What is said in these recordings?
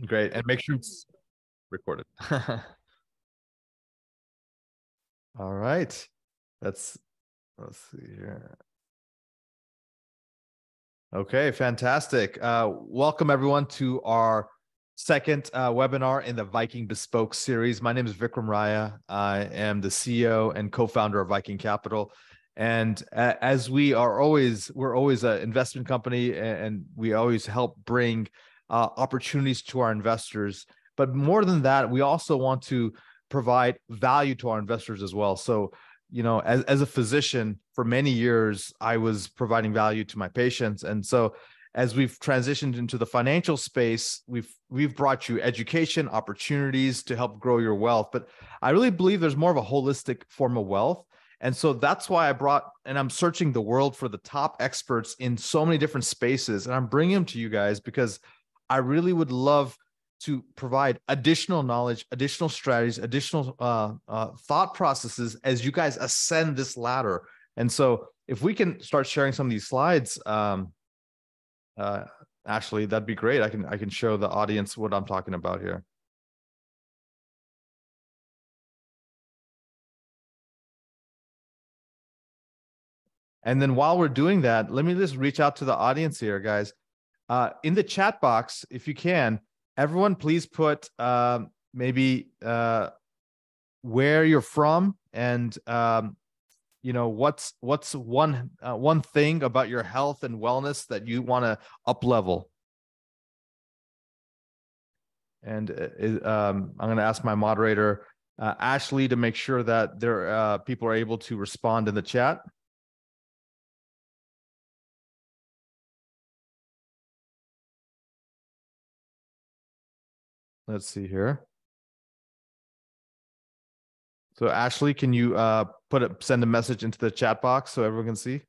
Great. And make sure it's recorded. All right. Let's see here. Okay, fantastic. Welcome everyone to our second webinar in the Viking Bespoke series. My name is Vikram Raya. I am the CEO and co-founder of Viking Capital. And as we're always an investment company, and we always help bring opportunities to our investors. But more than that, we also want to provide value to our investors as well. So, you know, as a physician for many years, I was providing value to my patients. And so as we've transitioned into the financial space, we've brought you education, opportunities to help grow your wealth. But I really believe there's more of a holistic form of wealth. And so that's why I'm searching the world for the top experts in so many different spaces. And I'm bringing them to you guys because I really would love to provide additional knowledge, additional strategies, additional thought processes as you guys ascend this ladder. And so if we can start sharing some of these slides, Ashley, that'd be great. I can show the audience what I'm talking about here. And then while we're doing that, let me just reach out to the audience here, guys. In the chat box, if you can, everyone, please put maybe where you're from and you know what's one thing about your health and wellness that you want to up level. And I'm going to ask my moderator Ashley to make sure that people are able to respond in the chat. Let's see here. So Ashley, can you send a message into the chat box so everyone can see?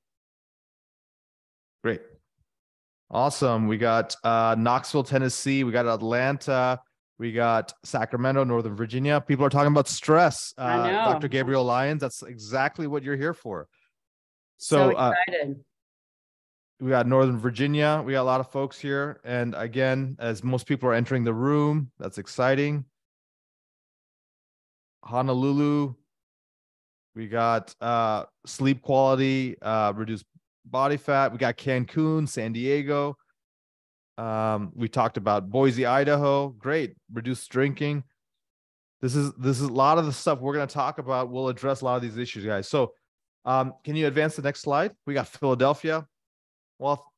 Great. Awesome. We got Knoxville, Tennessee. We got Atlanta. We got Sacramento, Northern Virginia. People are talking about stress. Dr. Gabriel Lyons, that's exactly what you're here for. So excited. We got Northern Virginia. We got a lot of folks here. And again, as most people are entering the room, that's exciting. Honolulu. We got sleep quality, reduced body fat. We got Cancun, San Diego. We talked about Boise, Idaho. Great. Reduced drinking. This is a lot of the stuff we're going to talk about. We'll address a lot of these issues, guys. So can you advance the next slide? We got Philadelphia. Well,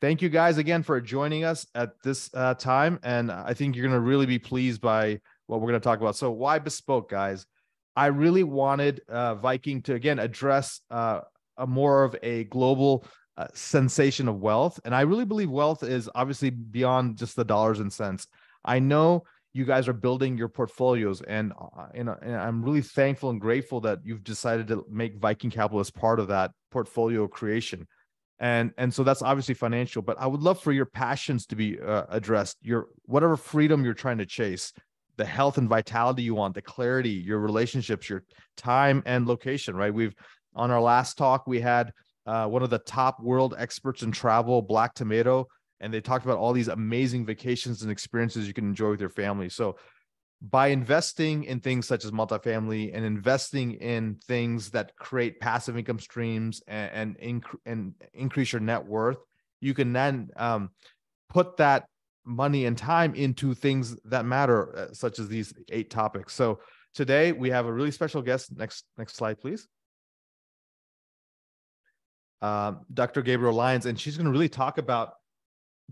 thank you guys again for joining us at this time. And I think you're going to really be pleased by what we're going to talk about. So why Bespoke, guys? I really wanted Viking to, again, address a more of a global sensation of wealth. And I really believe wealth is obviously beyond just the dollars and cents. I know you guys are building your portfolios, and I'm really thankful and grateful that you've decided to make Viking Capital as part of that portfolio creation. And so that's obviously financial, but I would love for your passions to be addressed, your whatever freedom you're trying to chase, the health and vitality you want, the clarity, your relationships, your time and location, right? On our last talk, we had one of the top world experts in travel, Black Tomato, and they talked about all these amazing vacations and experiences you can enjoy with your family. So by investing in things such as multifamily and investing in things that create passive income streams and increase your net worth, you can then put that money and time into things that matter, such as these 8 topics. So today we have a really special guest. Next slide, please. Dr. Gabriel Lyons, and she's going to really talk about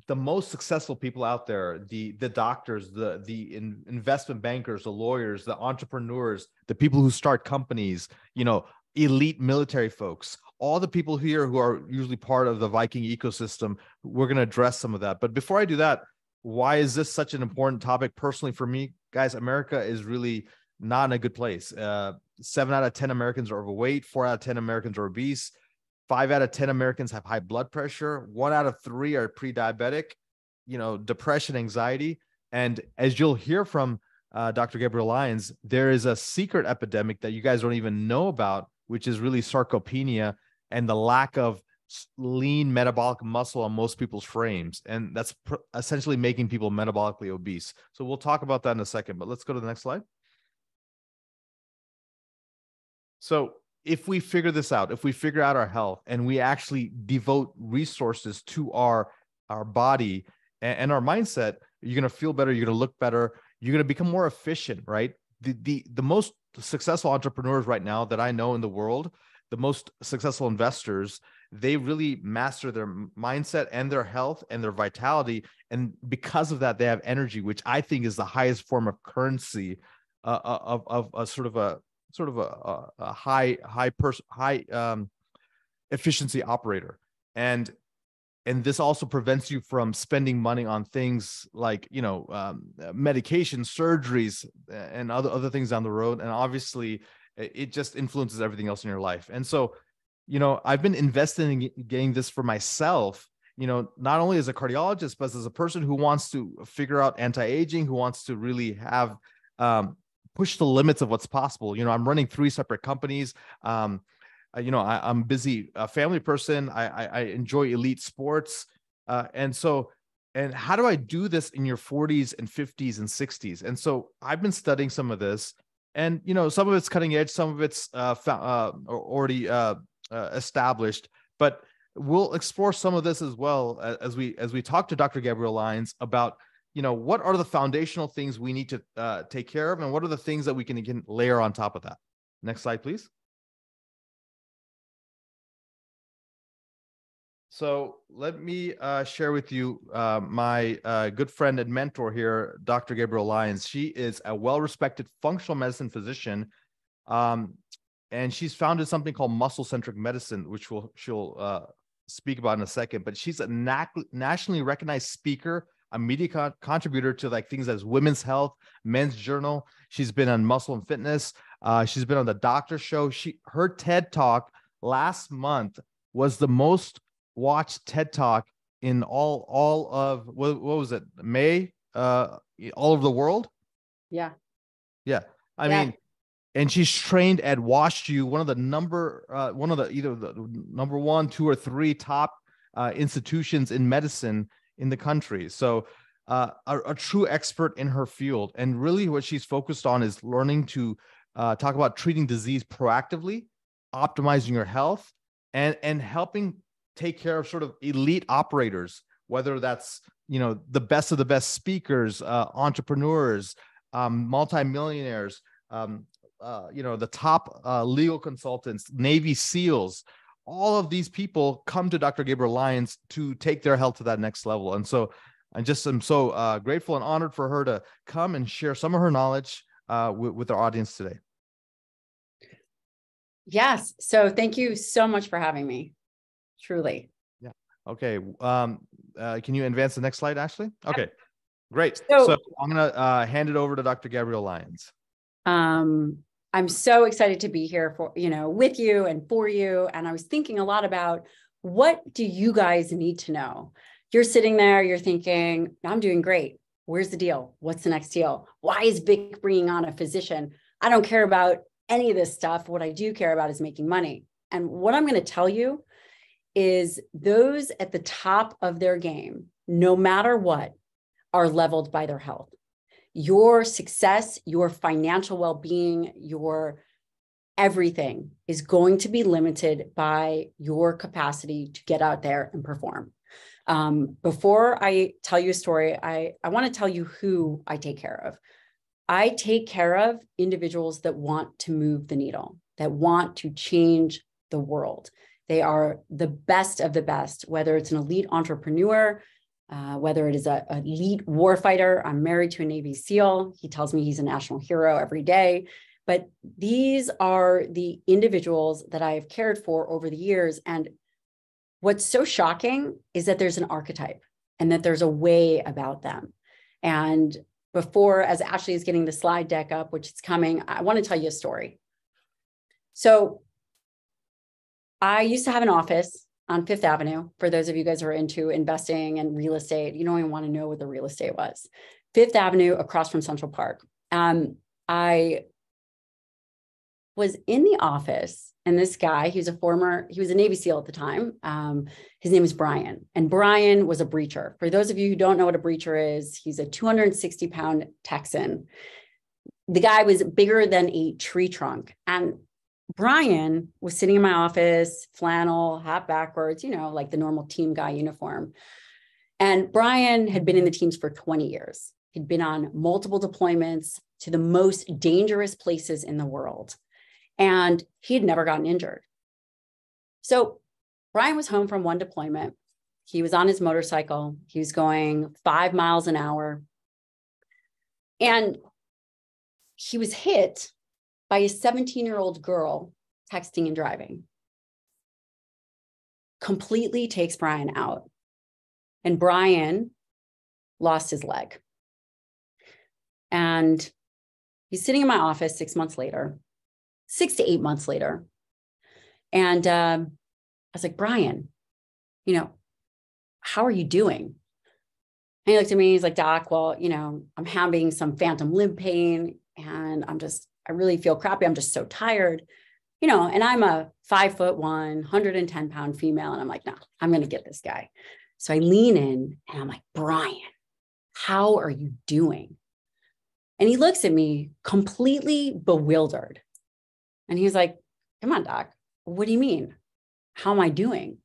the most successful people out there, the doctors, the investment bankers, the lawyers, the entrepreneurs, the people who start companies, you know, elite military folks, all the people here who are usually part of the Viking ecosystem. We're going to address some of that. But before I do that, why is this such an important topic personally for me? Guys, America is really not in a good place. 7 out of 10 Americans are overweight. 4 out of 10 Americans are obese. 5 out of 10 Americans have high blood pressure. 1 out of 3 are pre-diabetic, you know, depression, anxiety. And as you'll hear from Dr. Gabriel Lyons, there is a secret epidemic that you guys don't even know about, which is really sarcopenia and the lack of lean metabolic muscle on most people's frames. And that's essentially making people metabolically obese. So we'll talk about that in a second, but let's go to the next slide. So if we figure this out, if we figure out our health and we actually devote resources to our body and our mindset, you're going to feel better. You're going to look better. You're going to become more efficient, right? The most successful entrepreneurs right now that I know in the world, the most successful investors, they really master their mindset and their health and their vitality. And because of that, they have energy, which I think is the highest form of currency of a sort of a high efficiency operator. And this also prevents you from spending money on things like, medication, surgeries, and other things down the road. And obviously, it just influences everything else in your life. And so, I've been investing in getting this for myself, not only as a cardiologist, but as a person who wants to figure out anti-aging, who wants to really have push the limits of what's possible. I'm running 3 separate companies. I'm a busy family person. I enjoy elite sports. And how do I do this in your 40s and 50s and 60s? And so I've been studying some of this, and, some of it's cutting edge, some of it's already established, but we'll explore some of this as well as we talk to Dr. Gabrielle Lyons about, what are the foundational things we need to take care of, and what are the things that we can layer on top of that. Next slide, please. So let me share with you my good friend and mentor here, Dr. Gabrielle Lyons. She is a well-respected functional medicine physician, and she's founded something called muscle-centric medicine, which she'll speak about in a second. But she's a nationally recognized speaker, a media contributor to like things as Women's Health, Men's Journal. She's been on Muscle and Fitness. She's been on the Doctor Show. Her TED Talk last month was the most watched TED Talk in all of what was it, May, all over the world. Yeah. I mean, and she's trained at WashU, one of the either the number 1, 2, or 3 top institutions in medicine in the country. So a true expert in her field. And really what she's focused on is learning to talk about treating disease proactively, optimizing your health, and helping take care of sort of elite operators, whether that's, the best of the best speakers, entrepreneurs, multimillionaires, the top legal consultants, Navy SEALs. All of these people come to Dr. Gabrielle Lyons to take their health to that next level. And so I just am so grateful and honored for her to come and share some of her knowledge with our audience today. Yes. So thank you so much for having me. Truly. Yeah. Okay. Can you advance the next slide, Ashley? Okay, great. So I'm going to hand it over to Dr. Gabrielle Lyons. I'm so excited to be here for, with you and for you. And I was thinking a lot about, what do you guys need to know? You're sitting there, you're thinking, I'm doing great. Where's the deal? What's the next deal? Why is Vic bringing on a physician? I don't care about any of this stuff. What I do care about is making money. And what I'm going to tell you is those at the top of their game, no matter what, are leveled by their health. Your success, your financial well-being, your everything is going to be limited by your capacity to get out there and perform. Before I tell you a story, I want to tell you who I take care of. I take care of individuals that want to move the needle, that want to change the world. They are the best of the best, whether it's an elite entrepreneur, whether it is an elite warfighter. I'm married to a Navy SEAL. He tells me he's a national hero every day. But these are the individuals that I have cared for over the years. And what's so shocking is that there's an archetype and that there's a way about them. And before, as Ashley is getting the slide deck up, which is coming, I want to tell you a story. So I used to have an office on Fifth Avenue. For those of you guys who are into investing and real estate, you don't even want to know what the real estate was. Fifth Avenue across from Central Park. I was in the office, and this guy, he was a Navy SEAL at the time. His name is Brian, and Brian was a breacher. For those of you who don't know what a breacher is, he's a 260-pound Texan. The guy was bigger than a tree trunk. And Brian was sitting in my office, flannel, hat backwards, like the normal team guy uniform. And Brian had been in the teams for 20 years. He'd been on multiple deployments to the most dangerous places in the world. And he had never gotten injured. So Brian was home from one deployment. He was on his motorcycle. He was going 5 miles an hour. And he was hit by a 17-year-old girl texting and driving. Completely takes Brian out. And Brian lost his leg. And he's sitting in my office 6 months later, 6 to 8 months later. And I was like, Brian, how are you doing? And he looked at me, he's like, Doc, well, I'm having some phantom limb pain and I really feel crappy. I'm just so tired, and I'm a 5'1", 110-pound female. And I'm like, no, I'm going to get this guy. So I lean in and I'm like, Brian, how are you doing? And he looks at me completely bewildered. And he's like, come on, Doc, what do you mean? How am I doing?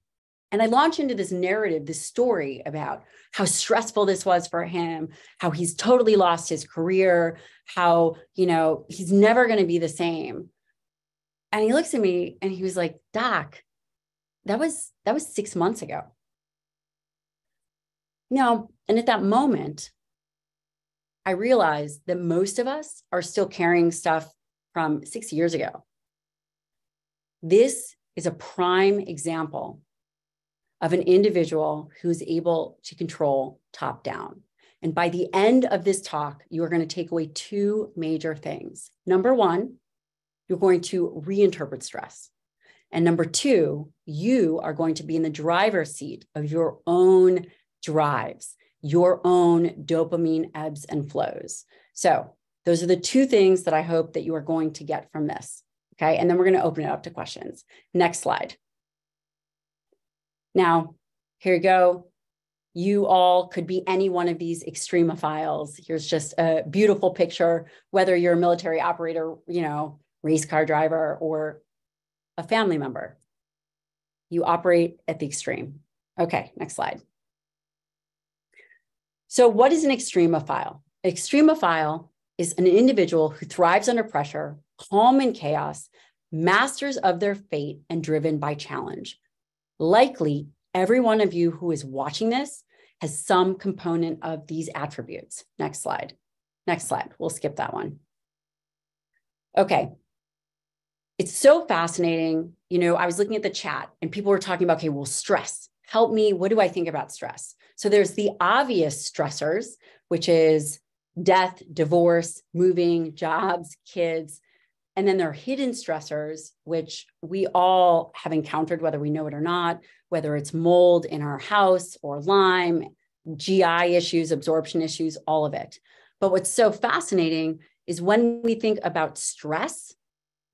And I launch into this narrative, this story about how stressful this was for him, how he's totally lost his career, how, he's never going to be the same. And he looks at me and he was like, Doc, that was 6 months ago. And at that moment, I realized that most of us are still carrying stuff from 6 years ago. This is a prime example of an individual who's able to control top down. And by the end of this talk, you are going to take away 2 major things. Number 1, you're going to reinterpret stress. And number 2, you are going to be in the driver's seat of your own drives, your own dopamine ebbs and flows. So those are the 2 things that I hope that you are going to get from this. Okay. And then we're going to open it up to questions. Next slide. Now, here you go. You all could be any one of these extremophiles. Here's just a beautiful picture, whether you're a military operator, race car driver, or a family member. You operate at the extreme. Okay, next slide. So what is an extremophile? An extremophile is an individual who thrives under pressure, calm in chaos, masters of their fate, and driven by challenge. Likely, every one of you who is watching this has some component of these attributes. Next slide. Next slide. We'll skip that one. Okay. It's so fascinating. I was looking at the chat and people were talking about, okay, well, stress. Help me. What do I think about stress? So there's the obvious stressors, which is death, divorce, moving, jobs, kids. And then there are hidden stressors, which we all have encountered, whether we know it or not, whether it's mold in our house or Lyme, GI issues, absorption issues, all of it. But what's so fascinating is when we think about stress,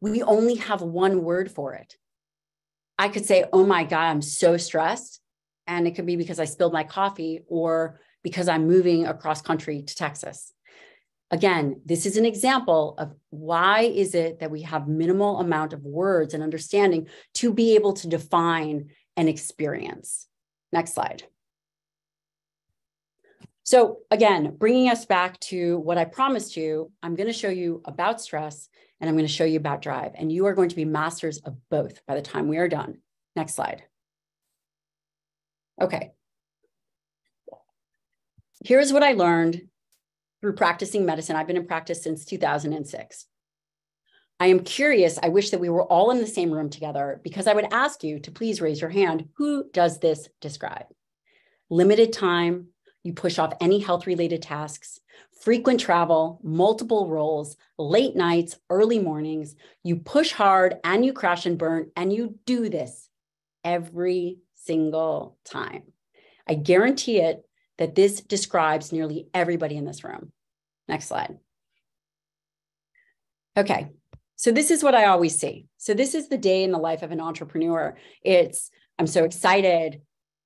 we only have one word for it. I could say, oh my God, I'm so stressed. And it could be because I spilled my coffee or because I'm moving across country to Texas. Again, this is an example of why is it that we have minimal amount of words and understanding to be able to define an experience. Next slide. So again, bringing us back to what I promised you, I'm going to show you about stress and I'm going to show you about drive. And you are going to be masters of both by the time we are done. Next slide. Okay. Here's what I learned through practicing medicine. I've been in practice since 2006. I am curious. I wish that we were all in the same room together because I would ask you to please raise your hand. Who does this describe? Limited time. You push off any health-related tasks, frequent travel, multiple roles, late nights, early mornings. You push hard and you crash and burn, and you do this every single time. I guarantee it that this describes nearly everybody in this room. Next slide. Okay, So this is what I always see. So this is the day in the life of an entrepreneur. I'm so excited.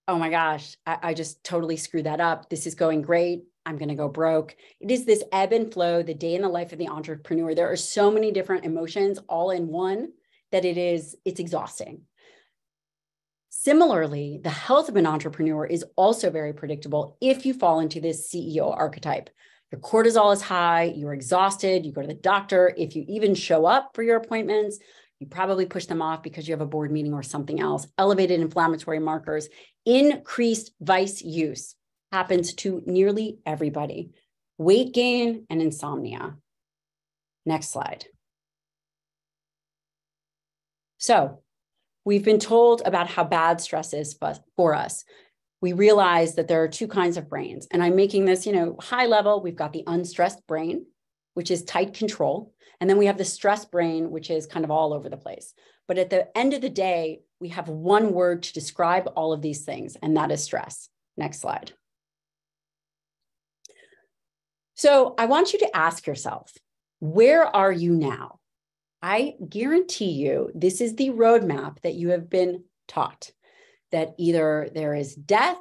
Oh my gosh, I just totally screwed that up. This is going great. I'm going to go broke. It is this ebb and flow, the day in the life of the entrepreneur. There are so many different emotions all in one that it's exhausting. Similarly, the health of an entrepreneur is also very predictable if you fall into this CEO archetype. Your cortisol is high, you're exhausted, you go to the doctor. If you even show up for your appointments, you probably push them off because you have a board meeting or something else. Elevated inflammatory markers, increased vice use happens to nearly everybody. Weight gain and insomnia. Next slide. So we've been told about how bad stress is for us. We realize that there are two kinds of brains. And I'm making this, high level. We've got the unstressed brain, which is tight control. And then we have the stressed brain, which is kind of all over the place. But at the end of the day, we have one word to describe all of these things, and that is stress. Next slide. So I want you to ask yourself, where are you now? I guarantee you, this is the roadmap that you have been taught, that either there is death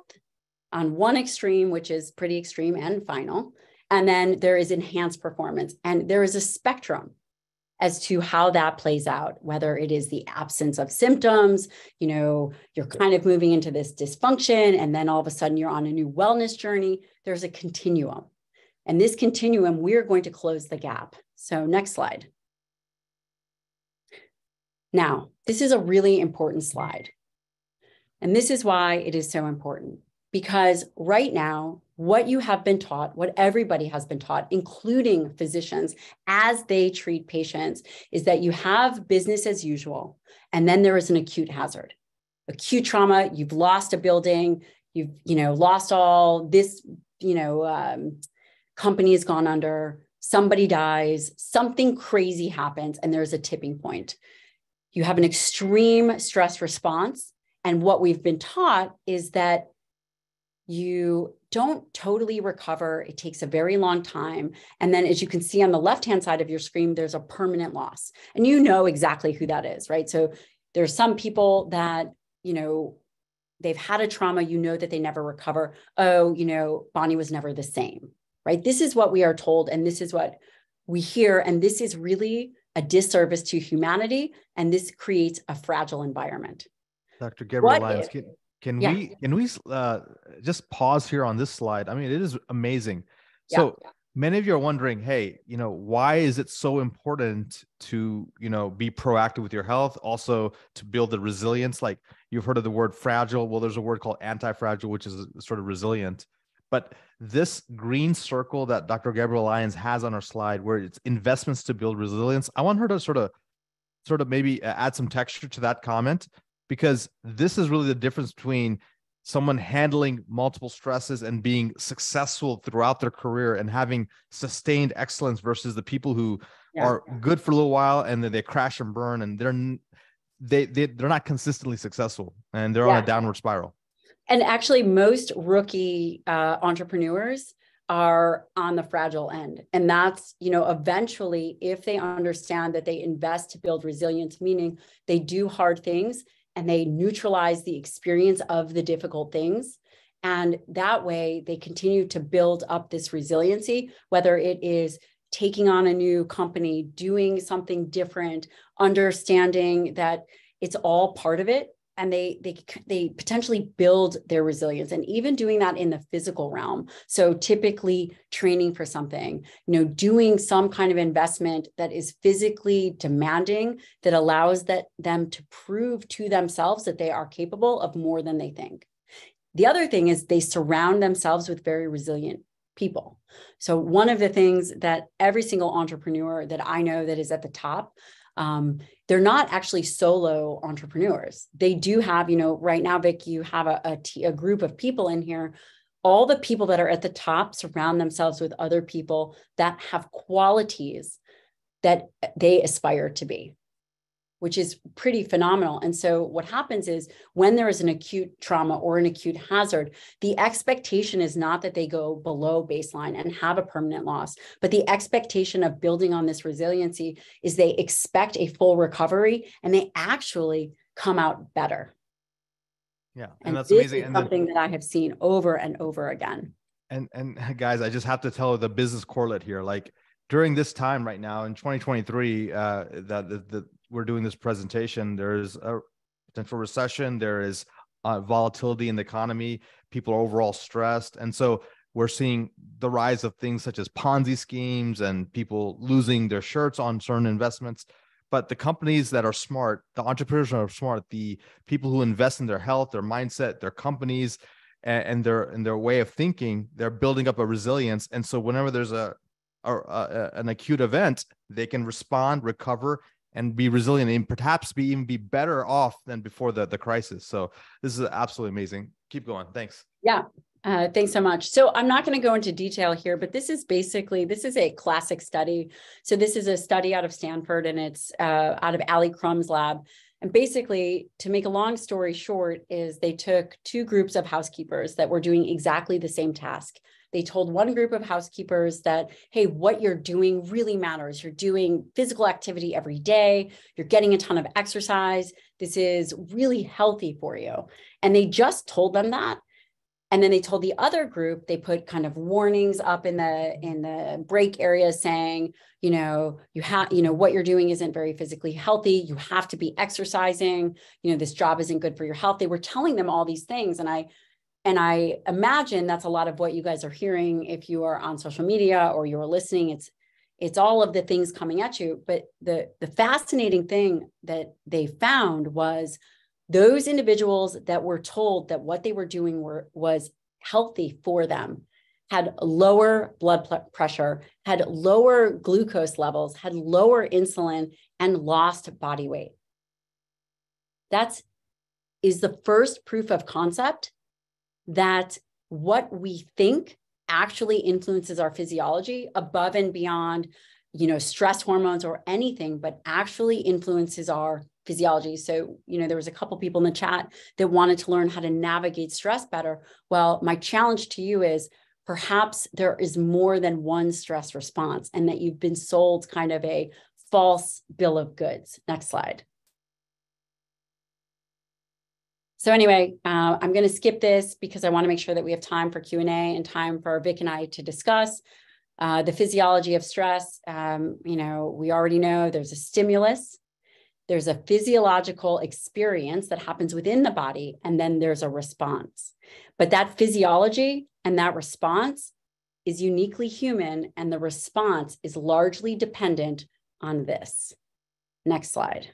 on one extreme, which is pretty extreme and final, and then there is enhanced performance. And there is a spectrum as to how that plays out, whether it is the absence of symptoms, you're kind of moving into this dysfunction, and then all of a sudden you're on a new wellness journey. There's a continuum. And this continuum, we're going to close the gap. So next slide. Now, this is a really important slide. And this is why it is so important, because right now, what you have been taught, what everybody has been taught, including physicians, as they treat patients, is that you have business as usual, and then there is an acute hazard. Acute trauma, you've lost a building, you've lost all this, company has gone under, somebody dies, something crazy happens, and there's a tipping point. You have an extreme stress response. And what we've been taught is that you don't totally recover. It takes a very long time. And then as you can see on the left-hand side of your screen, there's a permanent loss. And you know exactly who that is, right? So there's some people that, they've had a trauma, that they never recover. Oh, Bonnie was never the same, right? This is what we are told. And this is what we hear. And this is really a disservice to humanity. And this creates a fragile environment. Dr. Gabrielle Lyons, can we just pause here on this slide? I mean, it is amazing. So many of you are wondering, hey, why is it so important to, be proactive with your health, also to build the resilience? Like, you've heard of the word fragile. Well, there's a word called anti-fragile, which is sort of resilient. But this green circle that Dr. Gabrielle Lyons has on her slide, where it's investments to build resilience, I want her to sort of maybe add some texture to that comment, because this is really the difference between someone handling multiple stresses and being successful throughout their career and having sustained excellence versus the people who are good for a little while and then they crash and burn, and they're not consistently successful, and they're on a downward spiral. And actually, most rookie entrepreneurs are on the fragile end. And that's, eventually, if they understand that they invest to build resilience, meaning they do hard things and they neutralize the experience of the difficult things. And that way they continue to build up this resiliency, whether it is taking on a new company, doing something different, understanding that it's all part of it. And they potentially build their resilience, and even doing that in the physical realm. So typically training for something, doing some kind of investment that is physically demanding, that allows them to prove to themselves that they are capable of more than they think. The other thing is they surround themselves with very resilient people. So one of the things that every single entrepreneur that I know that is at the top, they're not actually solo entrepreneurs. They do have, right now, Vic, you have a group of people in here. All the people that are at the top surround themselves with other people that have qualities that they aspire to be. which is pretty phenomenal. And so what happens is when there is an acute trauma or an acute hazard, the expectation is not that they go below baseline and have a permanent loss, but the expectation of building on this resiliency is they expect a full recovery and they actually come out better. Yeah. And that's this amazing. is something that I have seen over and over again. And guys, I just have to tell the business correlate here. Like during this time right now in 2023, that we're doing this presentation, there's a potential recession, there is volatility in the economy, people are overall stressed. And so we're seeing the rise of things such as Ponzi schemes and people losing their shirts on certain investments. But the companies that are smart, the entrepreneurs that are smart, the people who invest in their health, their mindset, their companies, and their way of thinking, they're building up a resilience. And so whenever there's an acute event, they can respond, recover, and be resilient, and perhaps even be better off than before the crisis. So this is absolutely amazing. Keep going. Thanks. Yeah. Thanks so much. So I'm not going to go into detail here, but this is a classic study. So this is a study out of Stanford, and it's out of Ali Crumb's lab. And basically, to make a long story short, is they took two groups of housekeepers that were doing exactly the same task. They told one group of housekeepers that, hey, what you're doing really matters. You're doing physical activity every day. You're getting a ton of exercise. This is really healthy for you. And they just told them that. And then they told the other group, they put kind of warnings up in the break area saying, what you're doing isn't very physically healthy. You have to be exercising. This job isn't good for your health. They were telling them all these things. And I imagine that's a lot of what you guys are hearing if you are on social media or you're listening. It's all of the things coming at you. But the fascinating thing that they found was those individuals that were told that what they were doing was healthy for them had lower blood pressure, had lower glucose levels, had lower insulin, and lost body weight. That is the first proof of concept that what we think actually influences our physiology above and beyond, stress hormones or anything, but actually influences our physiology. So, there was a couple people in the chat that wanted to learn how to navigate stress better. Well, my challenge to you is perhaps there is more than one stress response and that you've been sold kind of a false bill of goods. Next slide. So anyway, I'm going to skip this because I want to make sure that we have time for Q&A and time for Vic and I to discuss the physiology of stress. We already know there's a stimulus. There's a physiological experience that happens within the body, and then there's a response. But that physiology and that response is uniquely human, and the response is largely dependent on this. Next slide.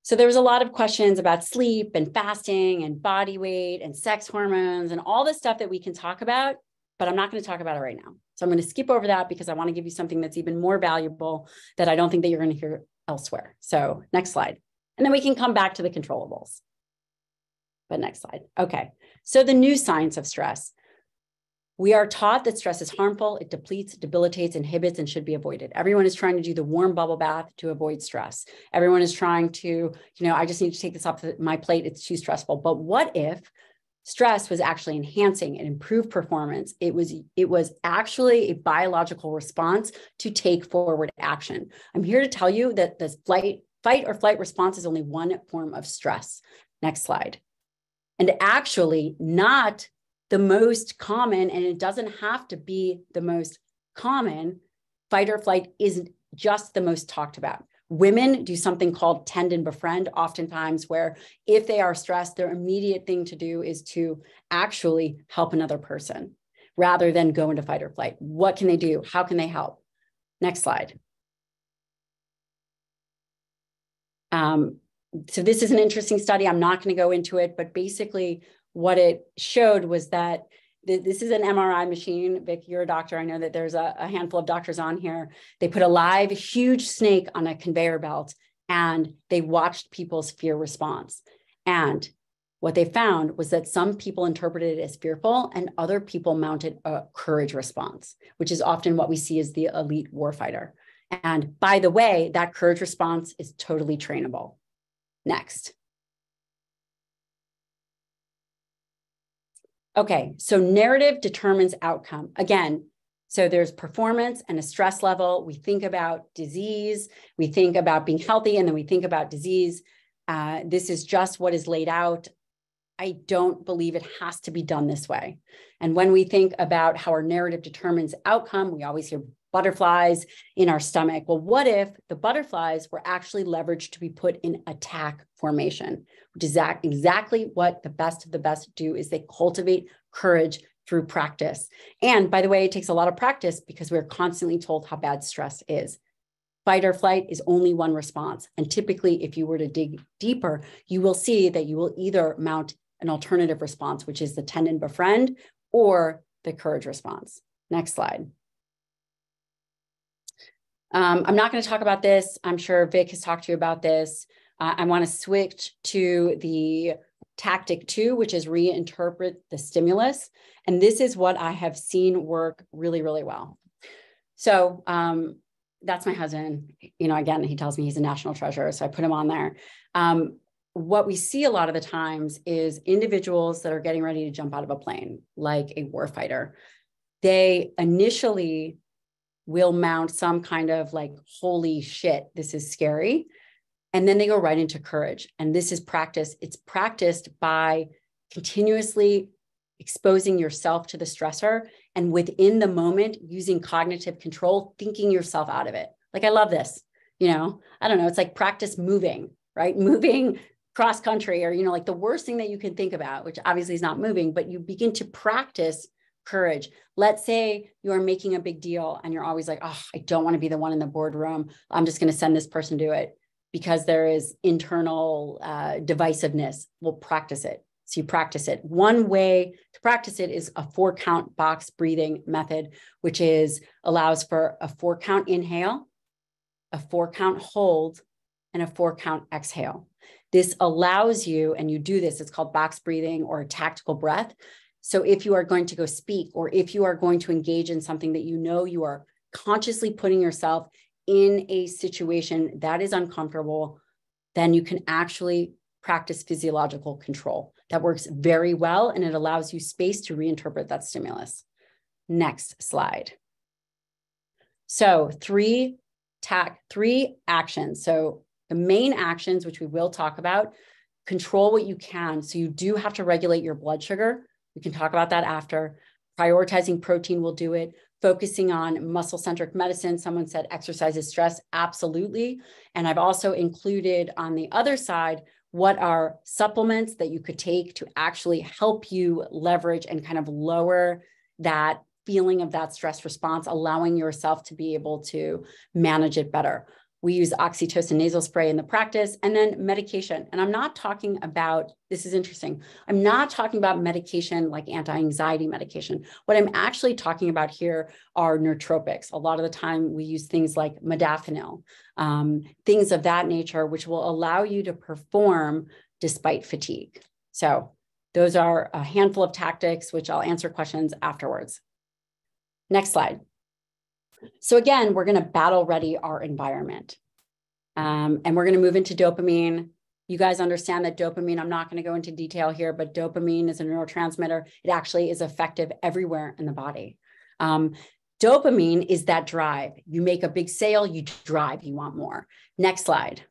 So there was a lot of questions about sleep and fasting and body weight and sex hormones and all the stuff that we can talk about, but I'm not going to talk about it right now. So I'm going to skip over that because I want to give you something that's even more valuable that I don't think that you're going to hear elsewhere. So next slide. And then we can come back to the controllables. But next slide. Okay. So the new science of stress. We are taught that stress is harmful. It depletes, debilitates, inhibits, and should be avoided. Everyone is trying to do the warm bubble bath to avoid stress. Everyone is trying to, I just need to take this off my plate. It's too stressful. But what if stress was actually enhancing and improved performance? It was actually a biological response to take forward action. I'm here to tell you that this fight or flight response is only one form of stress. Next slide. And actually not the most common, and it doesn't have to be the most common. Fight or flight isn't just the most talked about. Women do something called tend and befriend, oftentimes, where if they are stressed, their immediate thing to do is to actually help another person rather than go into fight or flight. What can they do? How can they help? Next slide. So this is an interesting study. I'm not going to go into it, but basically what it showed was that this is an MRI machine. Vic, you're a doctor. I know that there's a handful of doctors on here. They put a live, huge snake on a conveyor belt, and they watched people's fear response. And what they found was that some people interpreted it as fearful and other people mounted a courage response, which is often what we see as the elite warfighter. And by the way, that courage response is totally trainable. Next. Okay, so narrative determines outcome. Again, so there's performance and a stress level. We think about disease, we think about being healthy, and then we think about disease. This is just what is laid out. I don't believe it has to be done this way. And when we think about how our narrative determines outcome, we always hear butterflies in our stomach. Well, what if the butterflies were actually leveraged to be put in attack formation, which is exactly what the best of the best do, is they cultivate courage through practice. And by the way, it takes a lot of practice because we're constantly told how bad stress is. Fight or flight is only one response. And typically, if you were to dig deeper, you will see that you will either mount an alternative response, which is the tend and befriend, or the courage response. Next slide. I'm not going to talk about this. I'm sure Vic has talked to you about this. I want to switch to the tactic 2, which is reinterpret the stimulus. And this is what I have seen work really, really well. So that's my husband. You know, again, he tells me he's a national treasure, so I put him on there. What we see a lot of the times is individuals that are getting ready to jump out of a plane, like a warfighter. They initially will mount some kind of like, holy shit, this is scary. And then they go right into courage. And this is practice. It's practiced by continuously exposing yourself to the stressor and within the moment using cognitive control, thinking yourself out of it. Like, I love this, you know, I don't know. It's like practice moving, right? Moving cross country, or, you know, like the worst thing that you can think about, which obviously is not moving, but you begin to practice courage. Let's say you are making a big deal and you're always like, oh, I don't want to be the one in the boardroom. I'm just going to send this person to it because there is internal divisiveness. We'll practice it. So you practice it. One way to practice it is a 4-count box breathing method, which allows for a 4-count inhale, a 4-count hold, and a 4-count exhale. This allows you, and you do this, it's called box breathing or tactical breath. So if you are going to go speak, or if you are going to engage in something that you know you are consciously putting yourself in a situation that is uncomfortable, then you can actually practice physiological control. That works very well, and it allows you space to reinterpret that stimulus. Next slide. So three actions. So the main actions, which we will talk about, control what you can. So you do have to regulate your blood sugar. We can talk about that after. Prioritizing protein will do it. Focusing on muscle-centric medicine. Someone said exercise is stress. Absolutely. And I've also included on the other side what are supplements that you could take to actually help you leverage and kind of lower that feeling of that stress response, allowing yourself to be able to manage it better. We use oxytocin nasal spray in the practice, and then medication. And I'm not talking about, this is interesting, I'm not talking about medication like anti-anxiety medication. What I'm actually talking about here are nootropics. A lot of the time we use things like modafinil, things of that nature, which will allow you to perform despite fatigue. So those are a handful of tactics, which I'll answer questions afterwards. Next slide. So again, we're going to battle ready our environment. And we're going to move into dopamine. You guys understand that dopamine, I'm not going to go into detail here, but dopamine is a neurotransmitter. It actually is effective everywhere in the body. Dopamine is that drive. You make a big sale, you drive, you want more. Next slide.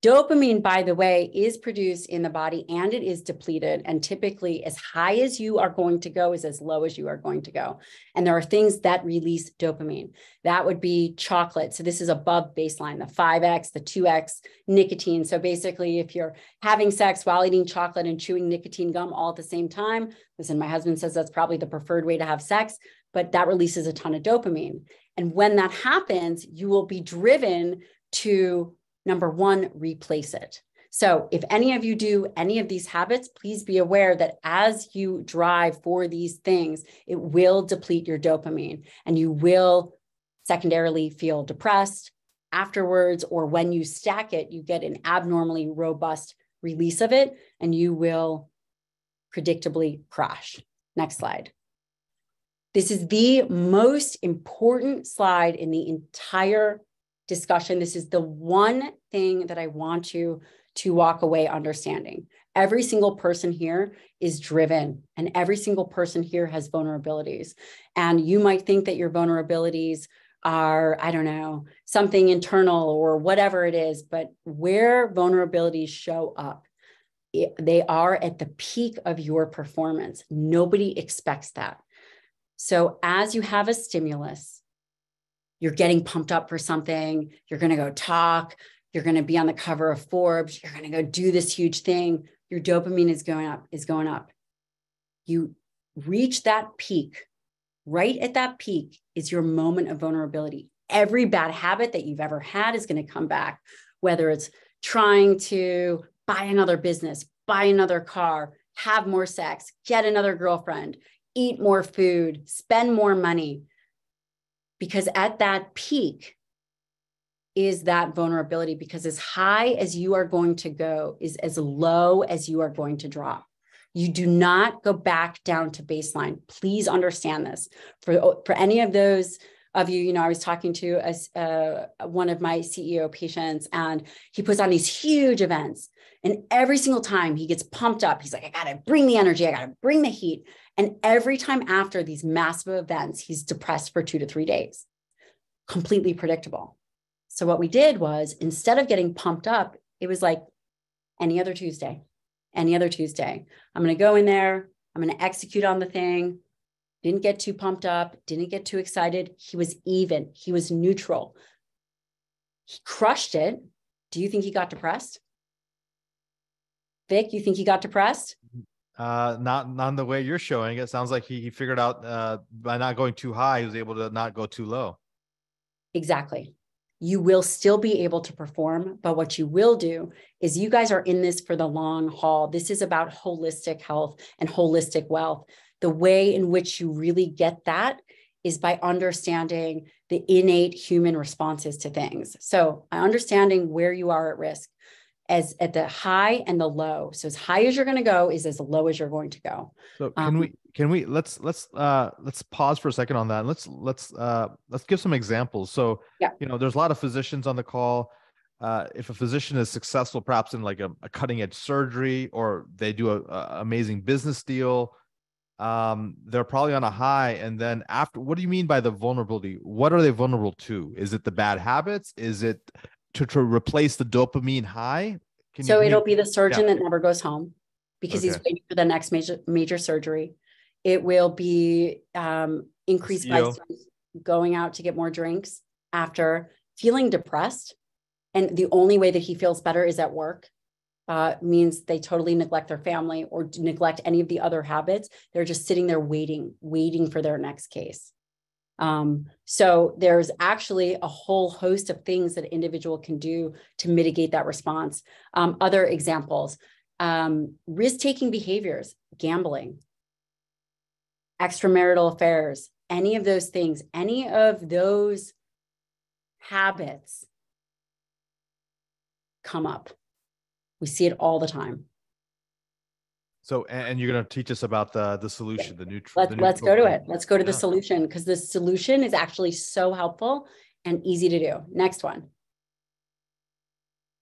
Dopamine, by the way, is produced in the body and it is depleted. And typically as high as you are going to go is as low as you are going to go. And there are things that release dopamine. That would be chocolate. So this is above baseline, the 5X, the 2X, nicotine. So basically if you're having sex while eating chocolate and chewing nicotine gum all at the same time, listen, my husband says that's probably the preferred way to have sex, but that releases a ton of dopamine. And when that happens, you will be driven to number one, replace it. So if any of you do any of these habits, please be aware that as you drive for these things, it will deplete your dopamine and you will secondarily feel depressed afterwards, or when you stack it, you get an abnormally robust release of it and you will predictably crash. Next slide. This is the most important slide in the entire discussion. This is the one thing that I want you to walk away understanding. Every single person here is driven, and every single person here has vulnerabilities. And you might think that your vulnerabilities are, I don't know, something internal or whatever it is, but where vulnerabilities show up, they are at the peak of your performance. Nobody expects that. So as you have a stimulus, you're getting pumped up for something, you're going to go talk, you're going to be on the cover of Forbes, you're going to go do this huge thing, your dopamine is going up. You reach that peak. Right at that peak is your moment of vulnerability. Every bad habit that you've ever had is going to come back, whether it's trying to buy another business, buy another car, have more sex, get another girlfriend, eat more food, spend more money. Because at that peak is that vulnerability, because as high as you are going to go is as low as you are going to drop. You do not go back down to baseline. Please understand this. For any of those of you, I was talking to one of my CEO patients, and he puts on these huge events. And every single time he gets pumped up, he's like, I got to bring the energy. I got to bring the heat. And every time after these massive events, he's depressed for 2 to 3 days. Completely predictable. So what we did was, instead of getting pumped up, it was like any other Tuesday. I'm going to go in there. I'm going to execute on the thing. Didn't get too pumped up. Didn't get too excited. He was even. He was neutral. He crushed it. Do you think he got depressed? Vic, you think he got depressed? Not the way you're showing. It sounds like he figured out by not going too high, he was able to not go too low. Exactly. You will still be able to perform, but what you will do is, you guys are in this for the long haul. This is about holistic health and holistic wealth. The way in which you really get that is by understanding the innate human responses to things. So understanding where you are at risk, as at the high and the low. So as high as you're going to go is as low as you're going to go. So let's pause for a second on that. Let's give some examples. So, yeah. There's a lot of physicians on the call. If a physician is successful, perhaps in like a cutting edge surgery, or they do a amazing business deal, they're probably on a high. And then after, what do you mean by the vulnerability? What are they vulnerable to? Is it the bad habits? Is it to replace the dopamine high? It'll be the surgeon that never goes home because he's waiting for the next major surgery. It will be increased by going out to get more drinks after, feeling depressed. And the only way that he feels better is at work. Means they totally neglect their family or neglect any of the other habits. They're just sitting there waiting for their next case. So there's actually a whole host of things that an individual can do to mitigate that response. Other examples, risk-taking behaviors, gambling, extramarital affairs, any of those things, any of those habits come up. We see it all the time. So, and you're going to teach us about the solution, the neutral. Let's go to it. Let's go to the solution, because the solution is actually so helpful and easy to do. Next one.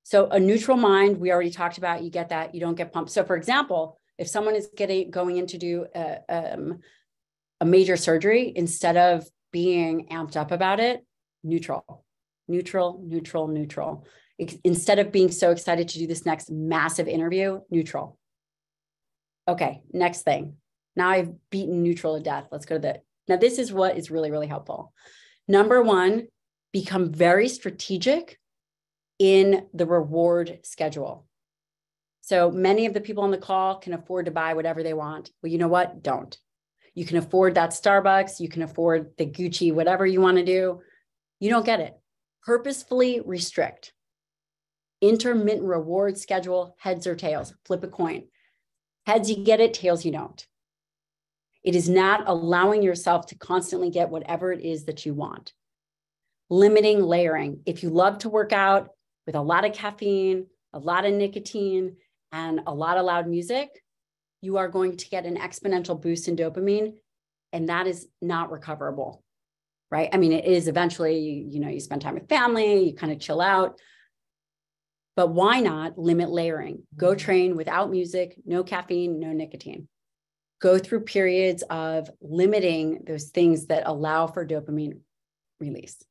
So a neutral mind, we already talked about, you get that, you don't get pumped. So for example, if someone is going in to do a major surgery, instead of being amped up about it, neutral. Instead of being so excited to do this next massive interview, neutral. Okay, next thing. Now I've beaten neutral to death. Let's go to now this is what is really, really helpful. Number one, become very strategic in the reward schedule. So many of the people on the call can afford to buy whatever they want. Well, you know what? Don't. You can afford that Starbucks. You can afford the Gucci, whatever you want to do. You don't get it. Purposefully restrict. Intermittent reward schedule, heads or tails, flip a coin. Heads, you get it, tails, you don't. It is not allowing yourself to constantly get whatever it is that you want. Limiting layering. If you love to work out with a lot of caffeine, a lot of nicotine, and a lot of loud music, you are going to get an exponential boost in dopamine and that is not recoverable, right? I mean, it is eventually, you spend time with family, you kind of chill out, but why not limit layering? Go train without music, no caffeine, no nicotine. Go through periods of limiting those things that allow for dopamine release.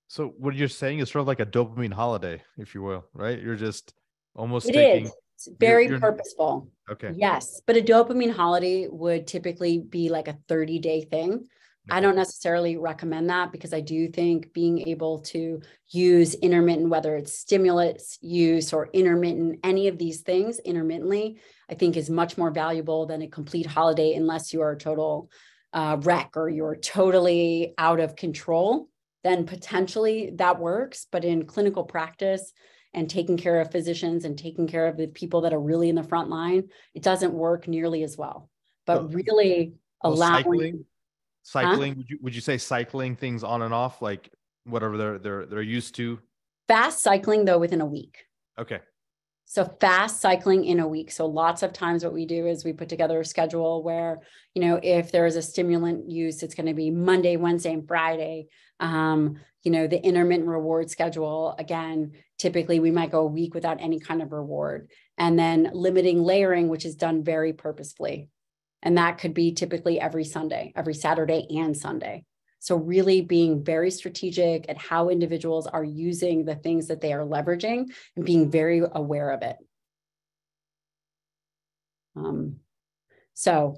So what you're saying is sort of like a dopamine holiday, if you will, right? You're just almost It taking. is. It's very you're purposeful. okay. Yes, but a dopamine holiday would typically be like a 30-day thing. I Okay. don't necessarily recommend that because I do think being able to use intermittent, whether it's stimulants use or intermittent, any of these things intermittently, I think is much more valuable than a complete holiday unless you are a total wreck or you're totally out of control. Then potentially that works. But in clinical practice and taking care of physicians and taking care of the people that are really in the front line, it doesn't work nearly as well. But really allowing cycling, would you say cycling things on and off, like whatever they're used to? Fast cycling though within a week. Okay. So fast cycling in a week. So lots of times what we do is we put together a schedule where, if there is a stimulant use, it's going to be Monday, Wednesday, and Friday. The intermittent reward schedule, again, typically we might go a week without any kind of reward. And then limiting layering, which is done very purposefully. And that could be typically every Sunday, every Saturday and Sunday. So really being very strategic at how individuals are using the things that they are leveraging and being very aware of it. So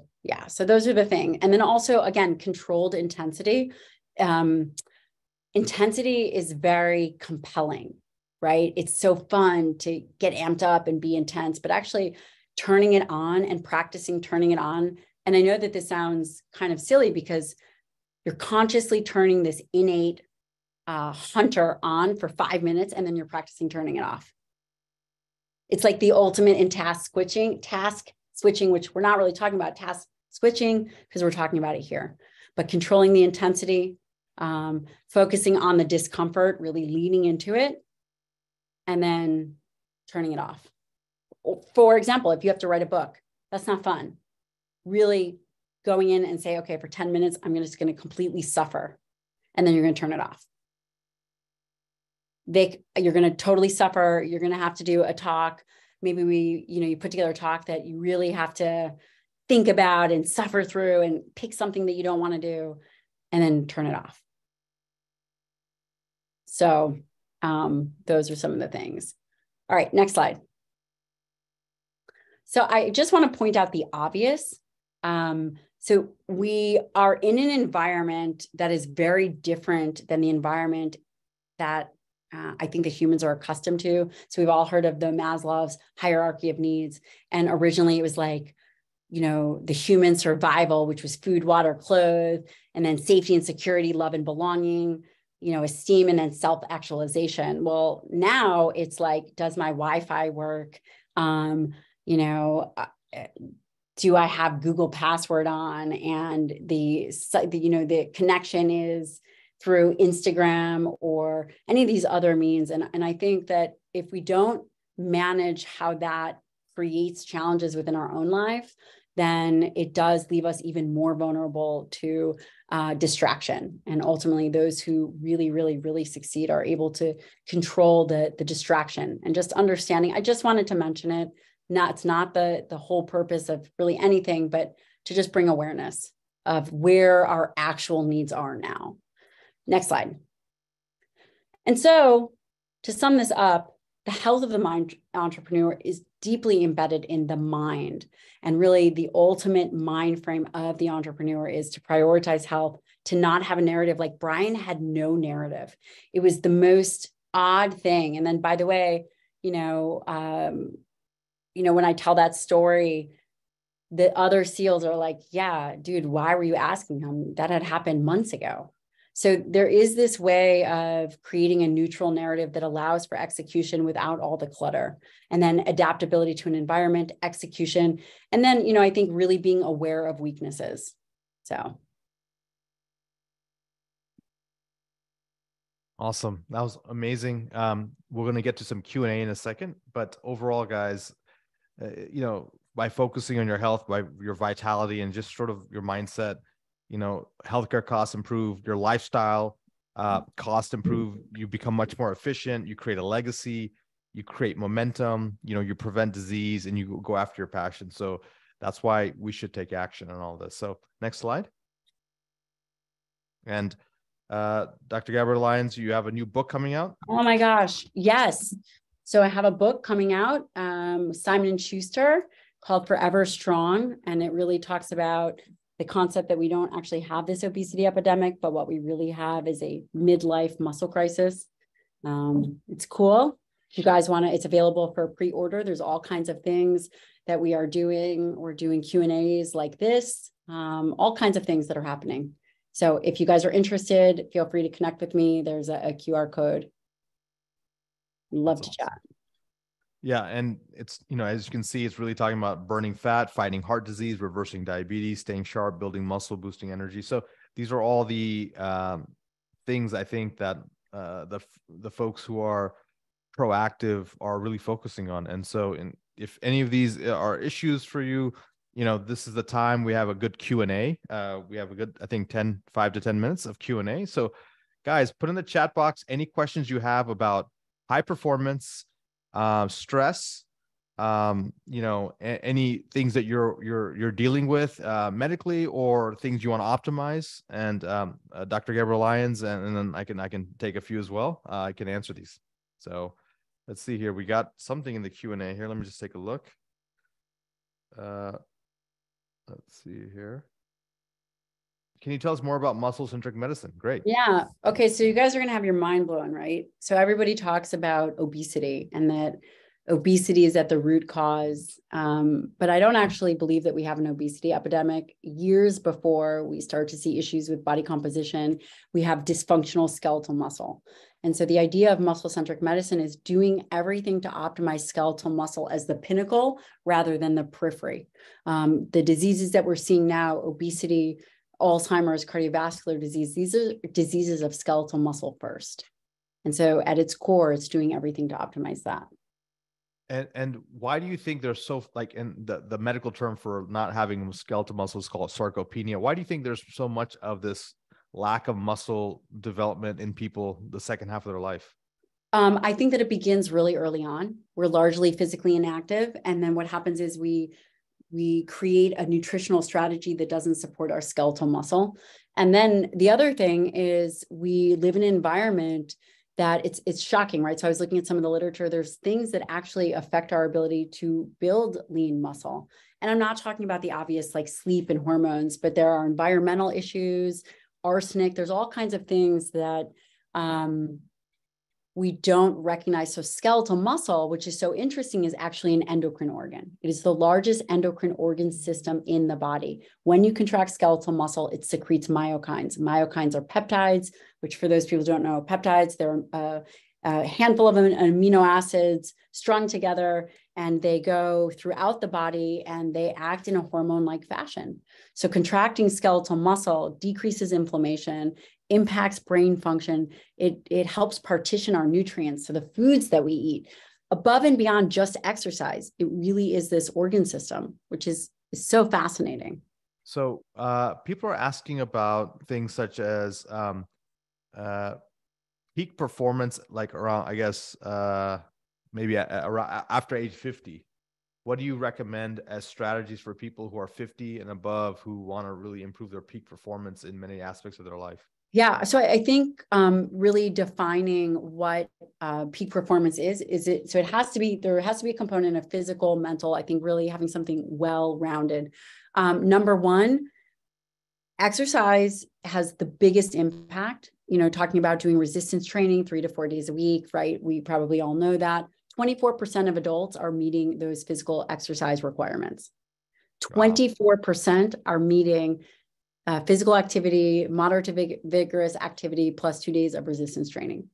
those are the thing. And then also, again, controlled intensity. Intensity is very compelling, right? It's so fun to get amped up and be intense, but actually turning it on and practicing turning it on. And I know that this sounds kind of silly because you're consciously turning this innate hunter on for 5 minutes, and then you're practicing turning it off. It's like the ultimate in task switching, which we're not really talking about task switching because we're talking about it here, but controlling the intensity, focusing on the discomfort, really leaning into it, and then turning it off. For example, if you have to write a book, that's not fun. Really going in and say, okay, for 10 minutes, I'm just going to completely suffer. And then you're going to turn it off. You're going to totally suffer. You're going to have to do a talk. Maybe you put together a talk that you really have to think about and suffer through and pick something that you don't want to do and then turn it off. So those are some of the things. All right, next slide. So I just want to point out the obvious. So we are in an environment that is very different than the environment that I think the humans are accustomed to. So we've all heard of the Maslow's hierarchy of needs. And originally it was like, the human survival, which was food, water, clothes, and then safety and security, love and belonging, esteem, and then self-actualization. Well, now it's like, does my Wi-Fi work? Do I have Google password on? And the connection is through Instagram or any of these other means. And I think that if we don't manage how that creates challenges within our own life, then it does leave us even more vulnerable to distraction. And ultimately, those who really, really, really succeed are able to control the distraction. And just understanding, I just wanted to mention it. It's not the whole purpose of really anything, but to just bring awareness of where our actual needs are now. Next slide. And so to sum this up, the health of the mind entrepreneur is deeply embedded in the mind. And really the ultimate mind frame of the entrepreneur is to prioritize health, to not have a narrative. Like Brian had no narrative. It was the most odd thing. And then, by the way, when I tell that story, the other SEALs are like, yeah, dude, why were you asking him? That had happened months ago. So there is this way of creating a neutral narrative that allows for execution without all the clutter, and then adaptability to an environment, execution, and then, I think really being aware of weaknesses. So. Awesome. That was amazing. We're going to get to some Q&A in a second, but overall, guys, by focusing on your health, by your vitality, and just sort of your mindset, healthcare costs improve, your lifestyle cost improve, you become much more efficient, you create a legacy, you create momentum, you prevent disease, and you go after your passion. So that's why we should take action on all this. So next slide. And Dr. Gabrielle Lyons, you have a new book coming out? Oh my gosh, yes. So I have a book coming out, Simon & Schuster, called Forever Strong. And it really talks about the concept that we don't actually have this obesity epidemic, but what we really have is a midlife muscle crisis. It's cool. If you guys want to, it's available for pre-order. There's all kinds of things that we are doing. We're doing Q&As like this, all kinds of things that are happening. So if you guys are interested, feel free to connect with me. There's a QR code. Love to chat. Yeah. And it's, as you can see, it's really talking about burning fat, fighting heart disease, reversing diabetes, staying sharp, building muscle, boosting energy. So these are all the things I think that the folks who are proactive are really focusing on. And so if any of these are issues for you, this is the time. We have a good Q&A. We have a good, I think, 5 to 10 minutes of Q&A. So guys, put in the chat box any questions you have about high performance, stress, any things that you're dealing with medically, or things you want to optimize. And Dr. Gabrielle Lyons, and then I can take a few as well. I can answer these. So let's see here. We got something in the Q&A here. Let me just take a look. Let's see here. Can you tell us more about muscle-centric medicine? Great. Yeah. Okay. So you guys are going to have your mind blown, right? So everybody talks about obesity and that obesity is at the root cause. But I don't actually believe that we have an obesity epidemic. Years before we start to see issues with body composition, we have dysfunctional skeletal muscle. And so the idea of muscle-centric medicine is doing everything to optimize skeletal muscle as the pinnacle rather than the periphery. The diseases that we're seeing now, obesity, Alzheimer's, cardiovascular disease, these are diseases of skeletal muscle first. And so at its core, it's doing everything to optimize that. And why do you think there's so, like, in the medical term for not having skeletal muscle is called sarcopenia? Why do you think there's so much of this lack of muscle development in people the second half of their life? I think that it begins really early on. We're largely physically inactive. And then what happens is we create a nutritional strategy that doesn't support our skeletal muscle. And then the other thing is we live in an environment that it's shocking, right? So I was looking at some of the literature. There's things that actually affect our ability to build lean muscle. And I'm not talking about the obvious like sleep and hormones, but there are environmental issues, arsenic. There's all kinds of things that we don't recognize. So skeletal muscle, which is so interesting, is actually an endocrine organ. It is the largest endocrine organ system in the body. When you contract skeletal muscle, it secretes myokines. Myokines are peptides, which for those people who don't know, peptides, they're a handful of amino acids strung together, and they go throughout the body and they act in a hormone-like fashion. So contracting skeletal muscle decreases inflammation, impacts brain function. It helps partition our nutrients. So the foods that we eat, above and beyond just exercise, it really is this organ system, which is so fascinating. So people are asking about things such as peak performance, like around, I guess, maybe around after age 50. What do you recommend as strategies for people who are 50 and above who want to really improve their peak performance in many aspects of their life? Yeah, so I think really defining what peak performance is it, so there has to be a component of physical, mental, I think really having something well-rounded. Number one, exercise has the biggest impact, talking about doing resistance training 3 to 4 days a week, right? We probably all know that 24% of adults are meeting those physical exercise requirements. 24% are meeting physical activity, moderate to vigorous activity, plus 2 days of resistance training.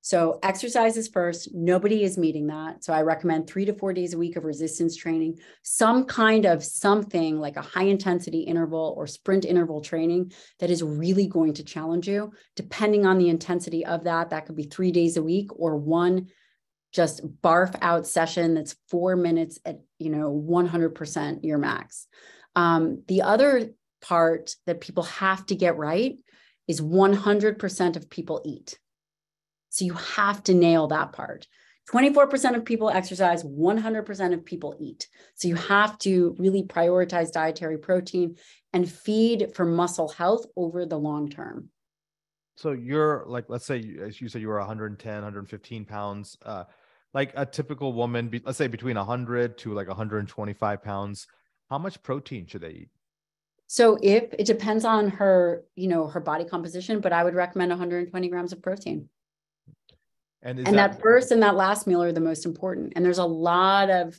So exercise is first. Nobody is meeting that. So I recommend 3 to 4 days a week of resistance training, some kind of something like a high intensity interval or sprint interval training that is really going to challenge you. Depending on the intensity of that, that could be 3 days a week or one just barf out session that's 4 minutes at 100% your max. The other part that people have to get right is 100% of people eat. So you have to nail that part. 24% of people exercise, 100% of people eat. So you have to really prioritize dietary protein and feed for muscle health over the long term. So you're like, let's say, as you said, you were 110, 115 pounds, like a typical woman, let's say between 100 to like 125 pounds. How much protein should they eat? So if it depends on her, her body composition, but I would recommend 120 grams of protein. And that first and that last meal are the most important. And there's a lot of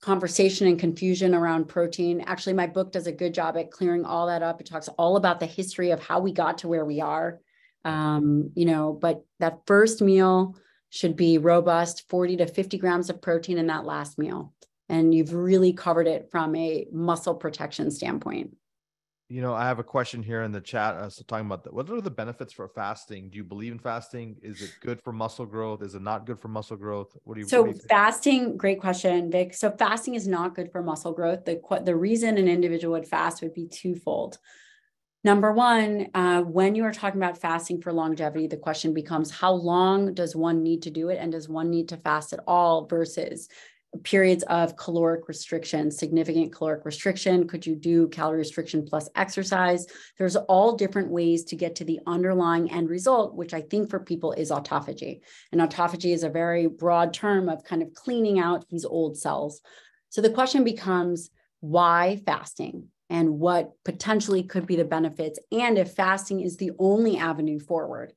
conversation and confusion around protein. Actually, my book does a good job at clearing all that up. It talks all about the history of how we got to where we are. But that first meal should be robust, 40 to 50 grams of protein in that last meal. And you've really covered it from a muscle protection standpoint. I have a question here in the chat. So talking about what are the benefits for fasting? Do you believe in fasting? Is it good for muscle growth? Is it not good for muscle growth? What do you think? Fasting, great question, Vic. So fasting is not good for muscle growth. The reason an individual would fast would be twofold. Number one, when you are talking about fasting for longevity, the question becomes, how long does one need to do it? And does one need to fast at all versus periods of caloric restriction, significant caloric restriction? Could you do calorie restriction plus exercise? There's all different ways to get to the underlying end result, which I think for people is autophagy. And autophagy is a very broad term of kind of cleaning out these old cells. So the question becomes, why fasting? And what potentially could be the benefits? And if fasting is the only avenue forward.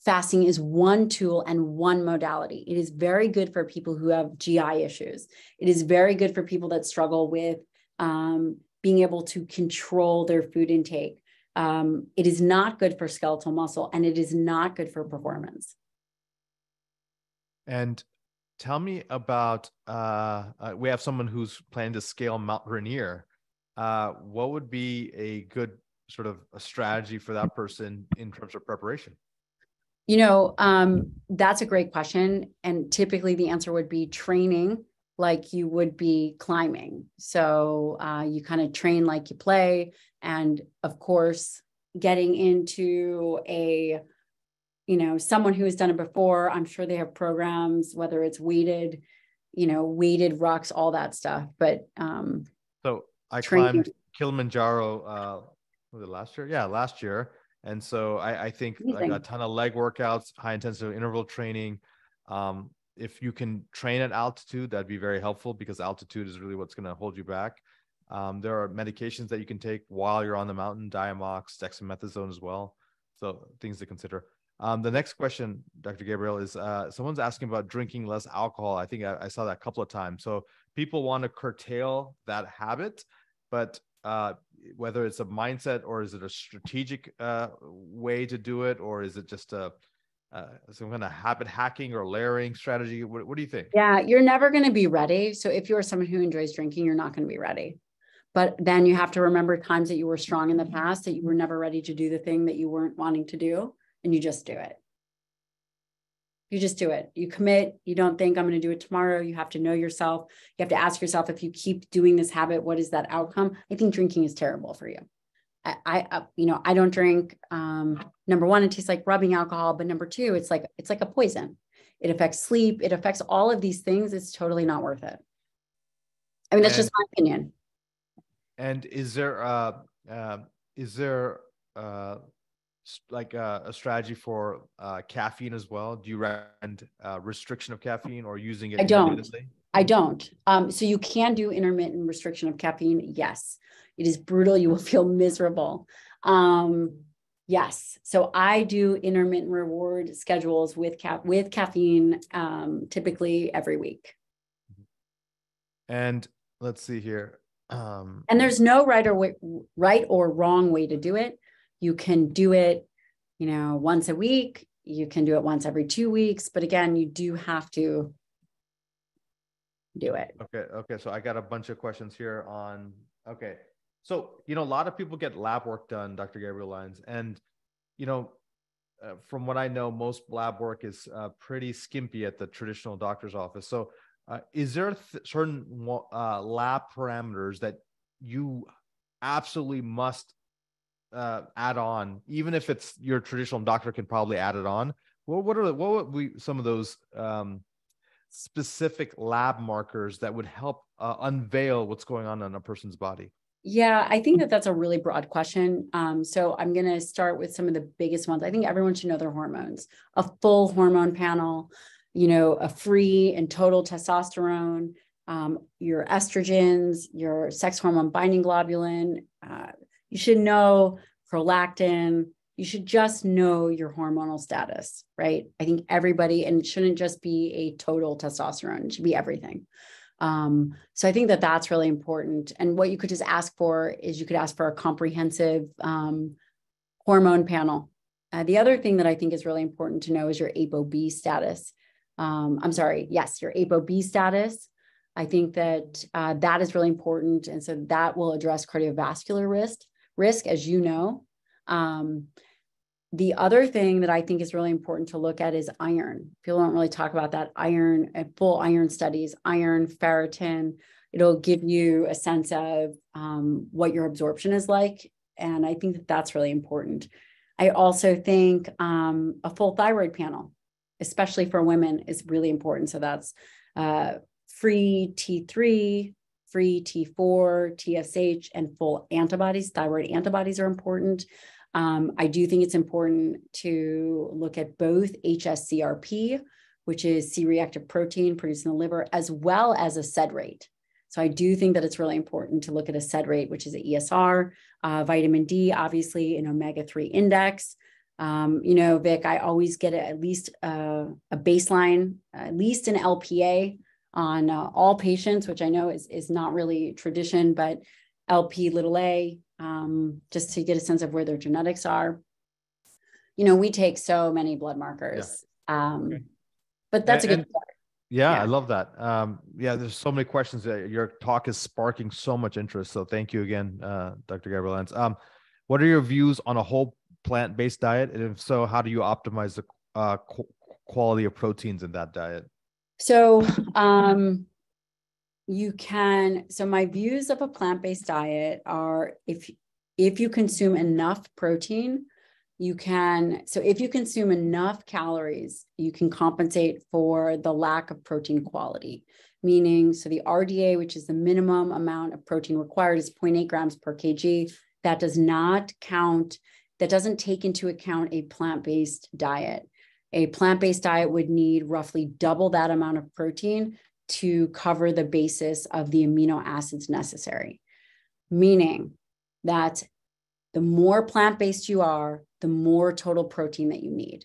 Fasting is one tool and one modality. It is very good for people who have GI issues. It is very good for people that struggle with being able to control their food intake. It is not good for skeletal muscle, and it is not good for performance. And tell me about, we have someone who's planning to scale Mount Rainier. What would be a good sort of a strategy for that person in terms of preparation? That's a great question. And typically the answer would be training like you would be climbing. So you kind of train like you play. And of course, getting into someone who has done it before, I'm sure they have programs, whether it's weighted rucks, all that stuff. But so I climbed Kilimanjaro, was it last year? Yeah, last year. And so I think like a ton of leg workouts, high intensity interval training. If you can train at altitude, that'd be very helpful because altitude is really what's going to hold you back. There are medications that you can take while you're on the mountain, Diamox, dexamethasone as well. So things to consider. The next question, Dr. Gabriel, is someone's asking about drinking less alcohol. I think I saw that a couple of times. So people want to curtail that habit, but whether it's a mindset or is it a strategic way to do it, or is it just some kind of habit hacking or layering strategy? What do you think? Yeah, you're never going to be ready. So if you're someone who enjoys drinking, you're not going to be ready. But then you have to remember times that you were strong in the past, that you were never ready to do the thing that you weren't wanting to do, and you just do it. You just do it. You commit. You don't think I'm going to do it tomorrow. You have to know yourself. You have to ask yourself, if you keep doing this habit, what is that outcome? I think drinking is terrible for you. I don't drink. Number one, it tastes like rubbing alcohol, but number two, it's like a poison. It affects sleep. It affects all of these things. It's totally not worth it. I mean, that's just my opinion. And is there like a strategy for caffeine as well? Do you recommend restriction of caffeine or using it intermittently? I don't. So you can do intermittent restriction of caffeine. Yes, it is brutal. You will feel miserable. Yes. So I do intermittent reward schedules with caffeine, typically every week. And let's see here. And there's no right or wrong way to do it. You can do it, once a week. You can do it once every 2 weeks. But again, you do have to do it. Okay. So I got a bunch of questions here on, okay. So, a lot of people get lab work done, Dr. Gabriel Lyons. And, from what I know, most lab work is pretty skimpy at the traditional doctor's office. So is there certain lab parameters that you absolutely must add on, even if it's your traditional doctor can probably add it on? What would be some of those specific lab markers that would help unveil what's going on in a person's body? Yeah, I think that that's a really broad question. So I'm going to start with some of the biggest ones. I think everyone should know their hormones, a full hormone panel, a free and total testosterone, your estrogens, your sex hormone binding globulin. You should know prolactin. You should just know your hormonal status, right? I think everybody, and it shouldn't just be a total testosterone. It should be everything. So I think that that's really important. And what you could just ask for is you could ask for a comprehensive hormone panel. The other thing that I think is really important to know is your ApoB status. Your ApoB status. I think that that is really important. And so that will address cardiovascular risk, as you know. The other thing that I think is really important to look at is iron. People don't really talk about that. Iron, full iron studies, iron, ferritin. It'll give you a sense of what your absorption is like. And I think that that's really important. I also think a full thyroid panel, especially for women, is really important. So that's free T3, free T4, TSH, and full antibodies. Thyroid antibodies are important. I do think it's important to look at both HSCRP, which is C-reactive protein produced in the liver, as well as a SED rate. So I do think that it's really important to look at a SED rate, which is an ESR, vitamin D, obviously an omega-3 index. Vic, I always get at least a baseline, at least an LPA on all patients, which I know is not really tradition, but LP little a, just to get a sense of where their genetics are. We take so many blood markers, Okay. but that's a good start. Yeah, I love that. There's so many questions. Your talk is sparking so much interest. So thank you again, Dr. Gabriel Lenz. What are your views on a whole plant-based diet? And if so, how do you optimize the quality of proteins in that diet? So my views of a plant-based diet are if you consume enough protein, if you consume enough calories, you can compensate for the lack of protein quality. Meaning, so the RDA, which is the minimum amount of protein required, is 0.8 grams per kg. That doesn't take into account a plant-based diet. A plant-based diet would need roughly double that amount of protein to cover the basis of the amino acids necessary. Meaning that the more plant-based you are, the more total protein that you need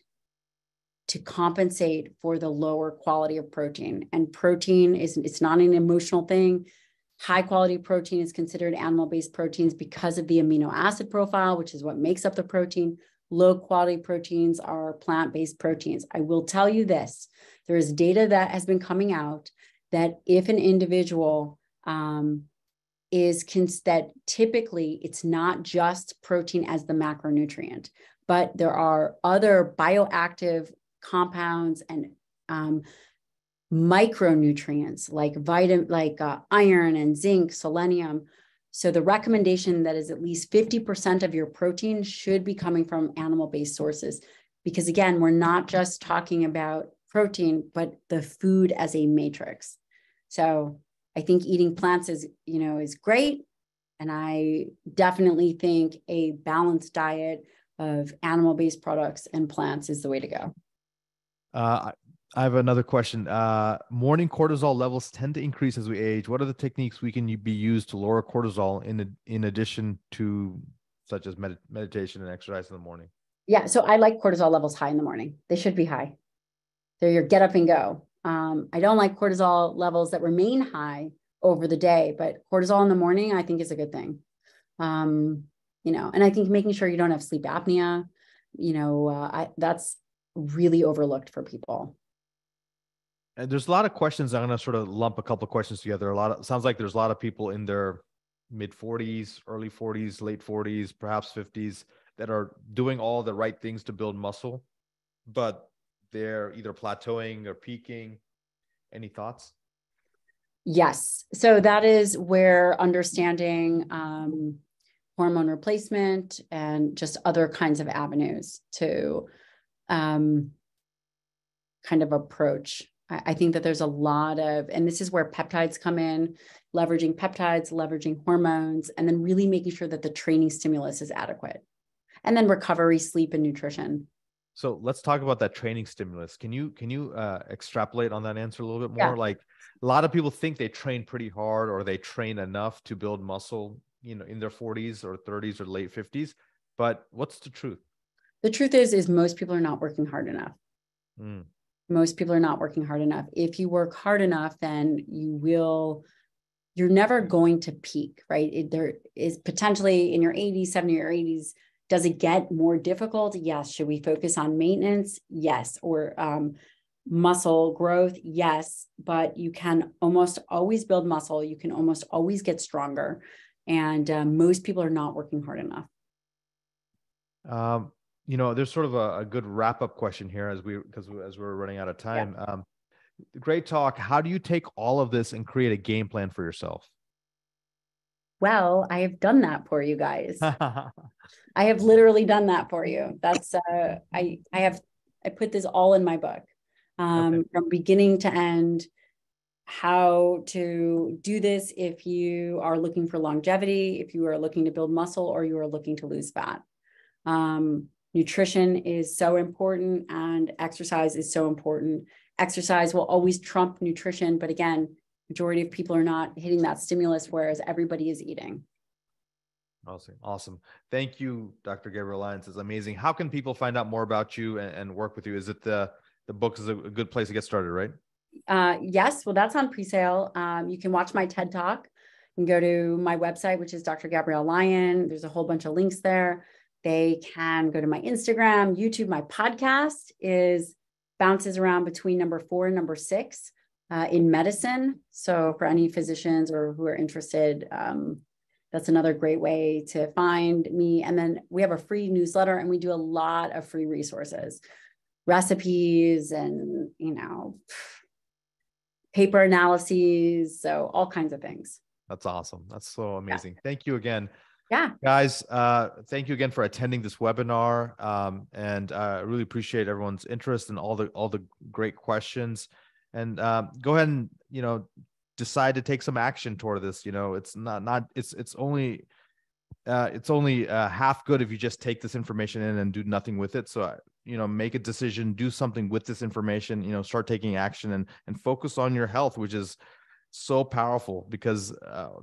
to compensate for the lower quality of protein. And protein it's not an emotional thing. High quality protein is considered animal-based proteins because of the amino acid profile, which is what makes up the protein. Low quality proteins are plant-based proteins. I will tell you this, there is data that has been coming out that if an individual that typically it's not just protein as the macronutrient, but there are other bioactive compounds and micronutrients like iron and zinc, selenium. So the recommendation that is at least 50% of your protein should be coming from animal-based sources, because again, we're not just talking about protein, but the food as a matrix. So I think eating plants is great. And I definitely think a balanced diet of animal-based products and plants is the way to go. I have another question. Morning cortisol levels tend to increase as we age. What are the techniques we can be used to lower cortisol in addition to such as meditation and exercise in the morning? Yeah, so I like cortisol levels high in the morning. They should be high. They're your get up and go. I don't like cortisol levels that remain high over the day, but cortisol in the morning, I think is a good thing. And I think making sure you don't have sleep apnea, that's really overlooked for people. And there's a lot of questions. I'm going to sort of lump a couple of questions together. Sounds like there's a lot of people in their mid 40s, early 40s, late 40s, perhaps 50s that are doing all the right things to build muscle, but they're either plateauing or peaking. Any thoughts? Yes. So that is where understanding hormone replacement, and just other kinds of avenues to kind of approach. I think that there's a lot of, and this is where peptides come in, leveraging peptides, leveraging hormones, and then really making sure that the training stimulus is adequate. And then recovery, sleep, and nutrition. So let's talk about that training stimulus. Can you extrapolate on that answer a little bit more? Yeah. Like, a lot of people think they train pretty hard or they train enough to build muscle, in their 40s or 30s or late 50s. But what's the truth? The truth is most people are not working hard enough. Most people are not working hard enough. If you work hard enough, then you're never going to peak, right? There is potentially in your 80s, 70 or 80s, does it get more difficult? Yes. Should we focus on maintenance? Yes. Or muscle growth? Yes. But you can almost always build muscle. You can almost always get stronger. And most people are not working hard enough. There's sort of a good wrap-up question here as we're running out of time. Yeah. Great talk. How do you take all of this and create a game plan for yourself? Well, I have done that for you guys. I have literally done that for you. That's I put this all in my book, Okay. from beginning to end, how to do this if you are looking for longevity, if you are looking to build muscle, or you are looking to lose fat. Nutrition is so important and exercise is so important. Exercise will always trump nutrition, but again, majority of people are not hitting that stimulus, whereas everybody is eating. Awesome. Thank you, Dr. Gabrielle Lyons. It's amazing. How can people find out more about you and work with you? Is it the book is a good place to get started, right? Yes. Well, that's on pre-sale. You can watch my TED Talk. You can go to my website, which is Dr. Gabrielle Lyon. There's a whole bunch of links there. They can go to my Instagram, YouTube. My podcast bounces around between number 4 and number 6 in medicine. So for any physicians or who are interested, that's another great way to find me. And then we have a free newsletter, and we do a lot of free resources, recipes, and, paper analyses. So all kinds of things. That's awesome. That's so amazing. Yeah. Thank you again. Yeah. Guys, thank you again for attending this webinar. And I really appreciate everyone's interest and all the great questions. And go ahead and, decide to take some action toward this. It's only half good if you just take this information in and do nothing with it. So, make a decision, do something with this information, start taking action and focus on your health, which is so powerful, because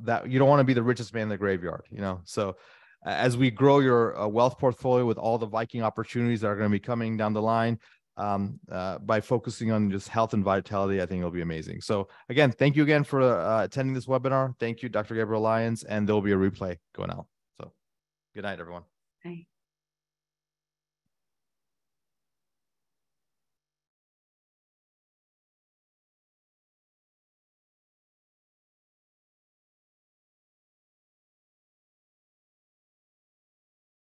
that you don't want to be the richest man in the graveyard, So as we grow your wealth portfolio with all the Viking opportunities that are going to be coming down the line, by focusing on just health and vitality, I think it'll be amazing. So again, thank you again for attending this webinar. Thank you, Dr. Gabrielle Lyons, and there'll be a replay going out. So good night, everyone. Bye.